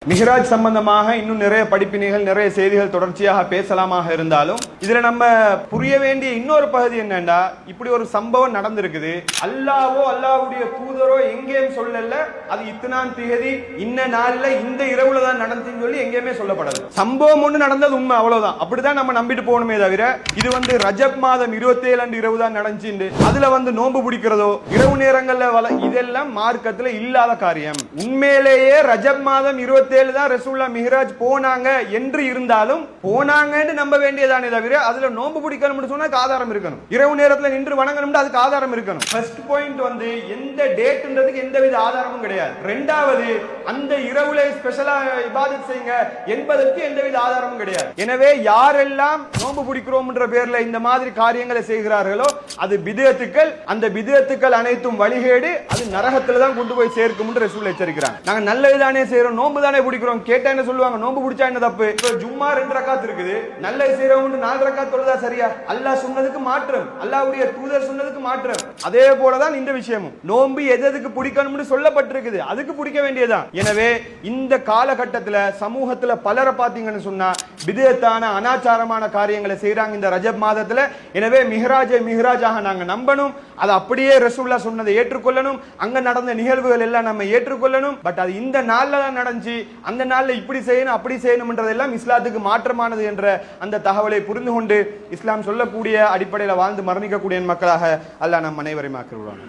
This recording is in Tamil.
மிஹ்ராஜ் சம்பந்தமாக இன்னும் நிறைய படிப்பினைகள் நிறைய செய்திகள் தொடர்ச்சியாக பேசலாமாக இருந்தாலும் இதுல நம்ம புரிய வேண்டிய இன்னொரு பகுதி என்னன்னா, இப்படி ஒரு சம்பவம் நடந்திருக்குது, அல்லாஹ்வோ அல்லாஹ்வுடைய தூதரோ எங்கேயும் சொல்லல அது இத்தனாம் திகதி இன்ன நாள்ல இந்த இரவுல தான் நடந்துன்னு சொல்லி எங்கேயுமே சொல்லப்படாது. சம்பவம் ஒண்ணு நடந்தது உண்மை, அவ்வளவுதான். அப்படிதான் நம்ம நம்பிட்டு போகணுமே தவிர இது ரஜப் மாதம் 27 அன்று இரவு தான் நடந்துச்சு, அதுல நோன்பு பிடிக்கிறதோ இரவு நேரங்கள்ல இதெல்லாம் மார்க்கத்துல இல்லாத காரியம். உண்மையிலேயே ரஜப் மாதம் 27 தான் ரசூலுல்லாஹ் மிஹ்ராஜ் போனாங்க என்று இருந்தாலும் போனாங்கன்னு நம்ப வேண்டியதானே தவிர அதுல நோன்பு பிடிக்கணும்னு சொன்னா ஆதாரம் இருக்கணும். இரவு நேரத்துல நின்று வணங்கணும்னு அதுக்கு ஆதாரம் இருக்கணும். ஃபர்ஸ்ட் பாயிண்ட் எந்த டேட்ன்றதுக்கு எந்தவித ஆதாரமும் கிடையாது. இரண்டாவது, அந்த இரவுல ஸ்பெஷலா இபாதத் செய்யுங்க என்பதற்கு எந்தவித ஆதாரமும் கிடையாது. எனவே யாரெல்லாம் நோன்பு பிடிக்கிறோம்ன்ற பேர்ல இந்த மாதிரி காரியங்களை செய்கிறார்களோ அது பித்அத்துக்கள். அந்த பித்அத்துக்கள் அனைத்தும் வழிகேடு, அது நரகத்துல தான் கொண்டு போய் சேர்க்கும் என்று ரசூல் எச்சரிக்கிறாங்க. நாங்க நல்லதுதானே செய்யறோம், நோன்பு தானே பிடிக்கிறோம், கேட்டா என்ன சொல்லுவாங்க, நோன்பு பிடிச்சா என்ன தப்பு? இப்ப ஜும்மா 2 ரக்காத் இருக்குது, நல்லது செய்யறவங்க 4 ரக்காத் தொழுதா சரியா? அல்லாஹ் சொன்னதுக்கு மாற்றம், அல்லாஹ்வுடைய தூதர் சொன்னதுக்கு மாற்றம். அதே போலதான் இந்த விஷயமும், நோன்பு எதுக்கு பிடிக்கணும்னு சொல்லப்பட்டிருக்குது, அதுக்கு பிடிக்க வேண்டியதான். எனவே இந்த காலகட்டத்துல சமூகத்துல பலரை பாத்தீங்கன்னு சொன்னா பித்அத்தான அனாச்சாரமான காரியங்களை செய்யறாங்க இந்த ரஜப் மாதத்துல. எனவே மிஹ்ராஜாக நாங்க நம்பணும், அது அப்படியே ரசூலுல்லாஹ் சொன்னதை ஏற்றுக்கொள்ளணும், அங்க நடந்த நிகழ்வுகள் எல்லாம் நம்ம ஏற்றுக்கொள்ளணும். பட் அது இந்த நாள்ல தான் நடந்துச்சு, அந்த நாள்ல இப்படி செய்யணும் அப்படி செய்யணும்ன்றதெல்லாம் இஸ்லாத்துக்கு மாற்றமானது என்ற அந்த தகவலை புரிந்து கொண்டு இஸ்லாம் சொல்லக்கூடிய அடிப்படையில் வாழ்ந்து மரணிக்கக்கூடிய மக்களாக அல்லாஹ் நம் அனைவரையும் ஆக்கிவிடுவாங்க.